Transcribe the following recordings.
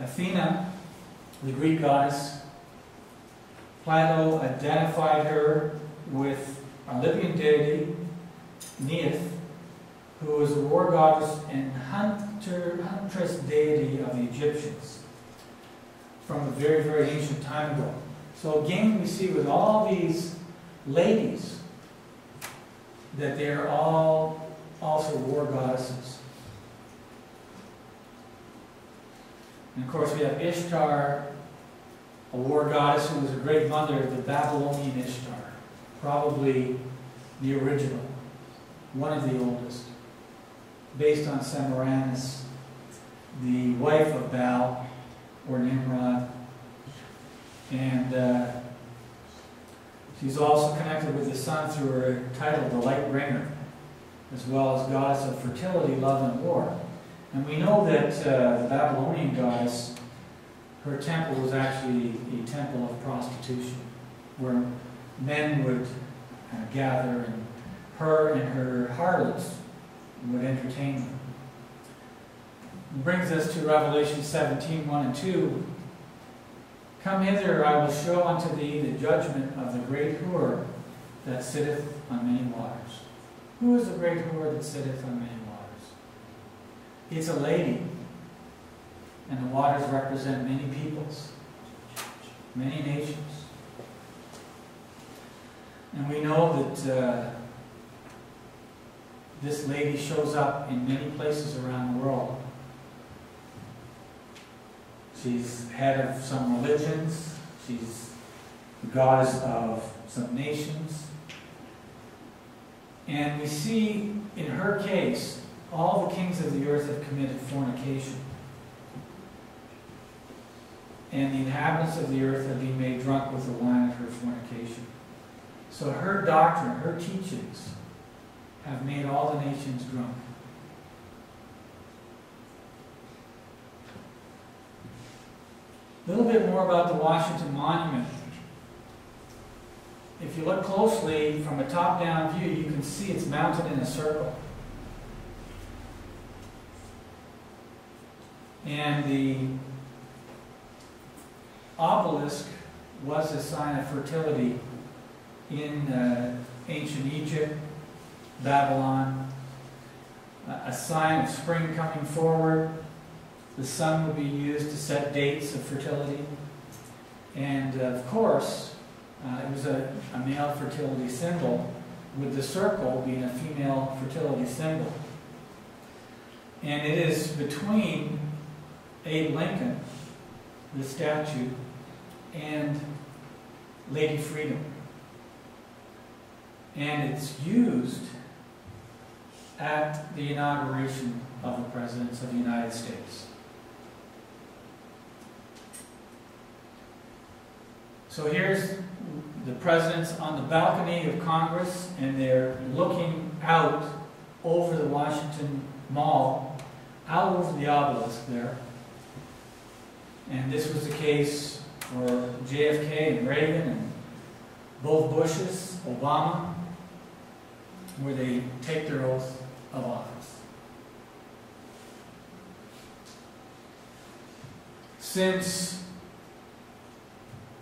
Athena, the Greek goddess. Plato identified her with a Libyan deity, Neith, who was a war goddess and huntress deity of the Egyptians from a very, very ancient time ago. So again, we see with all these ladies that they are all also war goddesses. And of course, we have Ishtar, a war goddess who was a great mother of the Babylonian Ishtar, probably the original, one of the oldest, based on Semiramis, the wife of Baal, or Nimrod. And she's also connected with the sun through her title, the Light Bringer, as well as goddess of fertility, love, and war. And we know that the Babylonian goddess, her temple was actually a temple of prostitution, where men would gather, and her and her harlots would entertain them. It brings us to Revelation 17, 1 and 2. Come hither, I will show unto thee the judgment of the great whore that sitteth on many waters. Who is the great whore that sitteth on many waters? It's a lady. And the waters represent many peoples, many nations. And we know that this lady shows up in many places around the world. She's head of some religions. She's the goddess of some nations. And we see in her case, all the kings of the earth have committed fornication. And the inhabitants of the earth have been made drunk with the wine of her fornication. So her doctrine, her teachings, have made all the nations drunk. A little bit more about the Washington Monument. If you look closely from a top-down view, you can see it's mounted in a circle. And the obelisk was a sign of fertility in ancient Egypt, Babylon, a sign of spring coming forward. The sun would be used to set dates of fertility. And of course, it was a male fertility symbol, with the circle being a female fertility symbol. And it is between Abe Lincoln, the statue, and Lady Freedom. And it's used at the inauguration of the Presidents of the United States. So here's the presidents on the balcony of Congress, and they're looking out over the Washington Mall, out over the obelisk there. And this was the case for JFK and Reagan and both Bushes, Obama, where they take their oath of office. Since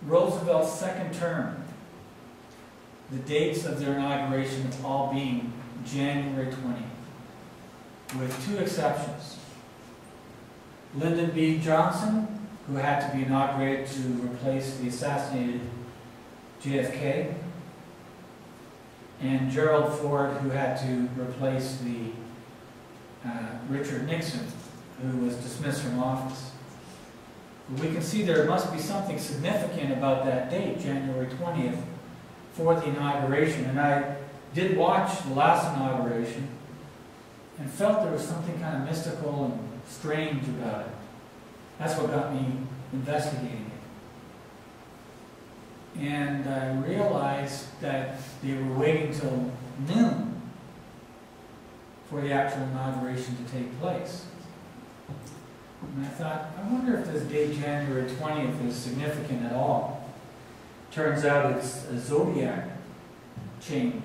Roosevelt's second term, the dates of their inauguration have all been January 20th, with two exceptions. Lyndon B. Johnson, who had to be inaugurated to replace the assassinated JFK, and Gerald Ford, who had to replace the Richard Nixon, who was dismissed from office. We can see there must be something significant about that date, January 20th, for the inauguration. And I did watch the last inauguration and felt there was something kind of mystical and strange about it. That's what got me investigating it. And I realized that they were waiting till noon for the actual inauguration to take place. And I thought, I wonder if this date, January 20th, is significant at all. Turns out it's a zodiac change.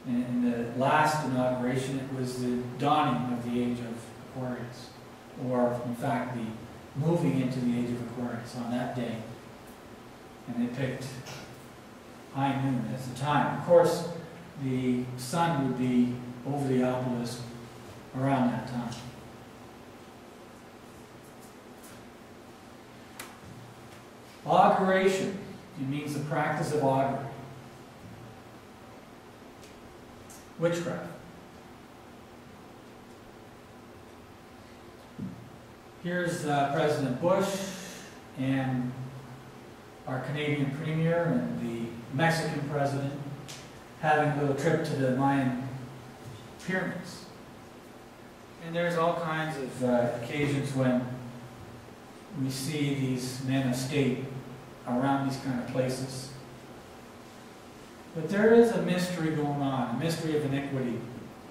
In the last inauguration, it was the dawning of the age of Aquarius, or in fact, the moving into the age of Aquarius on that day. And they picked high noon as the time. Of course, the sun would be over the obelisk around that time. Auguration. It means the practice of augury. Witchcraft. Here's President Bush and our Canadian Premier and the Mexican President having a little trip to the Mayan pyramids. And there's all kinds of occasions when we see these men of state around these kind of places. But there is a mystery going on, a mystery of iniquity.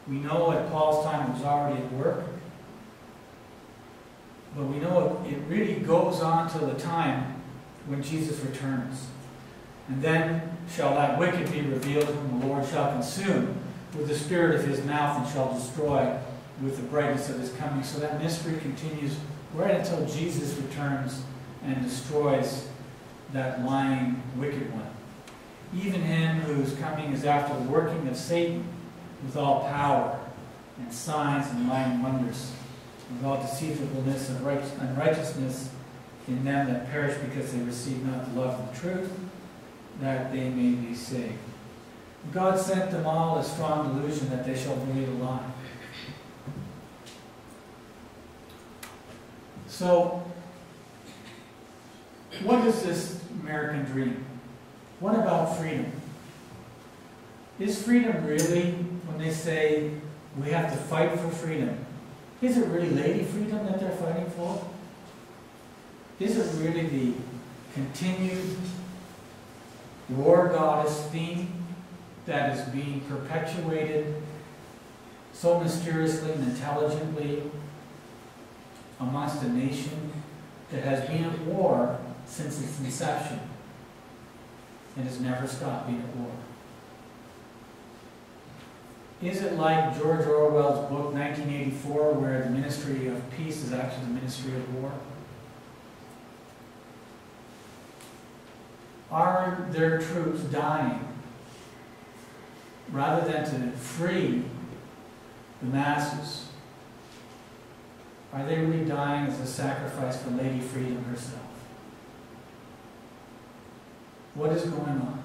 We know at Paul's time it was already at work. But we know it really goes on till the time when Jesus returns. And then shall that wicked be revealed, whom the Lord shall consume with the spirit of his mouth, and shall destroy with the brightness of his coming. So that mystery continues right until Jesus returns and destroys that lying wicked one. Even him whose coming is after the working of Satan with all power and signs and lying wonders, with all deceivableness and unrighteousness in them that perish, because they receive not the love of the truth, that they may be saved. God sent them all a strong delusion that they shall believe a lie. So, what is this American dream? What about freedom? Is freedom really, when they say we have to fight for freedom, is it really lady freedom that they're fighting for? Is it really the continued war goddess theme that is being perpetuated so mysteriously and intelligently amongst a nation that has been at war since its inception and has never stopped being at war? Is it like George Orwell's book 1984, where the ministry of peace is actually the ministry of war? Are their troops dying rather than to free the masses? Are they really dying as a sacrifice for Lady Freedom herself? What is going on?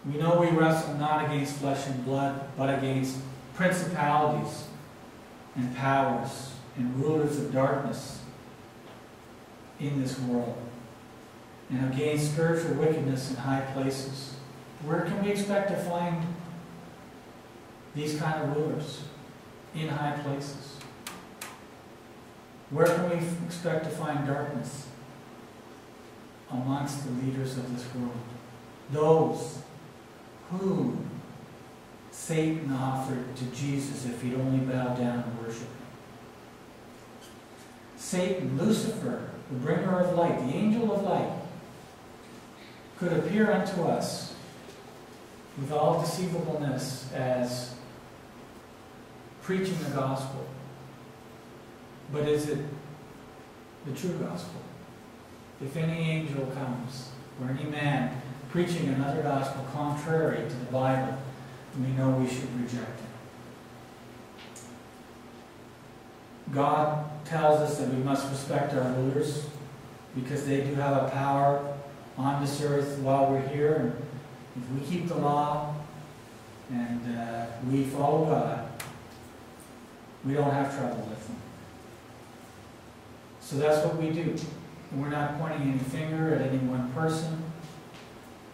We know we wrestle not against flesh and blood, but against principalities and powers and rulers of darkness in this world, and against spiritual wickedness in high places. Where can we expect to find these kind of rulers? In high places. Where can we expect to find darkness? Amongst the leaders of this world. Those whom Satan offered to Jesus if he'd only bow down and worship him. Satan, Lucifer, the bringer of light, the angel of light, could appear unto us with all deceivableness as preaching the gospel. But is it the true gospel? If any angel comes, or any man preaching another gospel contrary to the Bible, we know we should reject it. God tells us that we must respect our rulers because they do have a power on this earth while we're here. And if we keep the law and we follow God, we don't have trouble with them. So that's what we do. And we're not pointing any finger at any one person.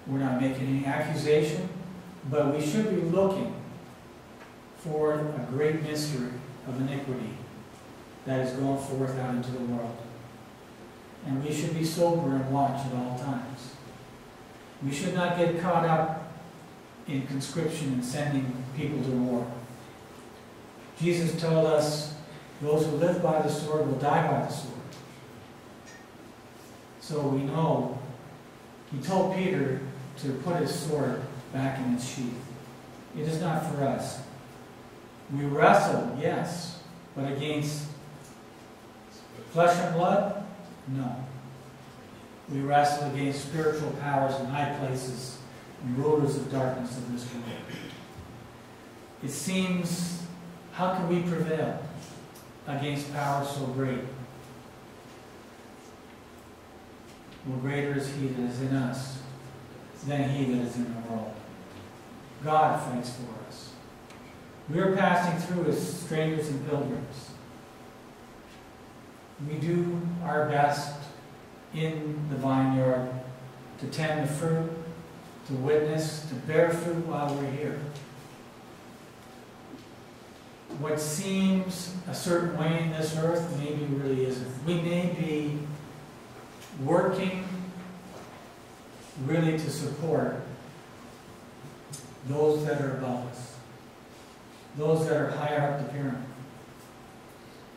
We're not making any accusation. But we should be looking for a great mystery of iniquity that is going forth out into the world. And we should be sober and watch at all times. We should not get caught up in conscription and sending people to war. Jesus told us, those who live by the sword will die by the sword. So we know, he told Peter to put his sword back in its sheath. It is not for us. We wrestle, yes, But against flesh and blood? No. We wrestle against spiritual powers in high places and rulers of darkness of this world. It seems, how can we prevail against powers so great? Well, greater is He that is in us than he that is in the world. God fights for us. We are passing through as strangers and pilgrims. We do our best in the vineyard to tend the fruit, to witness, to bear fruit while we're here. What seems a certain way in this earth maybe really isn't. We may be working really to support those that are above us, those that are higher up the pyramid,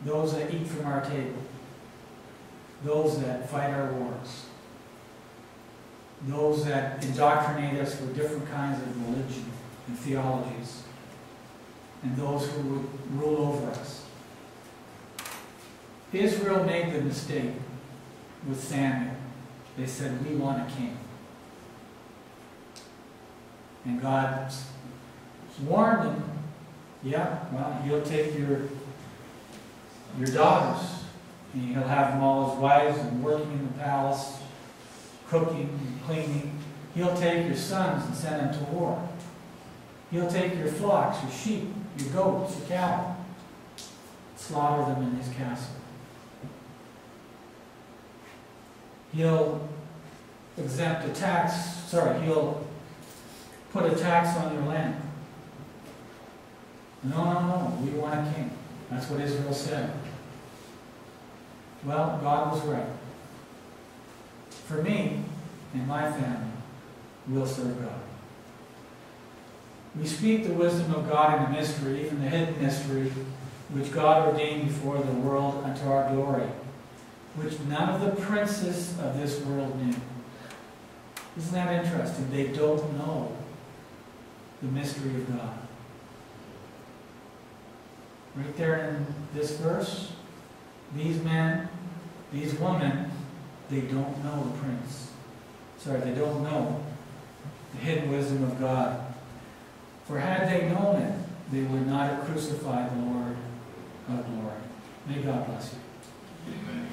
those that eat from our table, those that fight our wars, those that indoctrinate us with different kinds of religion and theologies, and those who would rule over us. Israel made the mistake with Samuel. They said, we want a king. And God warned them, yeah, well, he'll take your daughters, and he'll have them all as wives and working in the palace, cooking and cleaning. He'll take your sons and send them to war. He'll take your flocks, your sheep, your goats, your cattle, slaughter them in his castle. He'll exempt a tax, he'll put a tax on your land. No, we want a king. That's what Israel said. Well, God was right. For me and my family, we'll serve God. We speak the wisdom of God in the mystery, even the hidden mystery, which God ordained before the world unto our glory, which none of the princes of this world knew. Isn't that interesting? They don't know the mystery of God. Right there in this verse, these men, these women, they don't know the prince. They don't know the hidden wisdom of God. For had they known it, they would not have crucified the Lord of glory. May God bless you. Amen.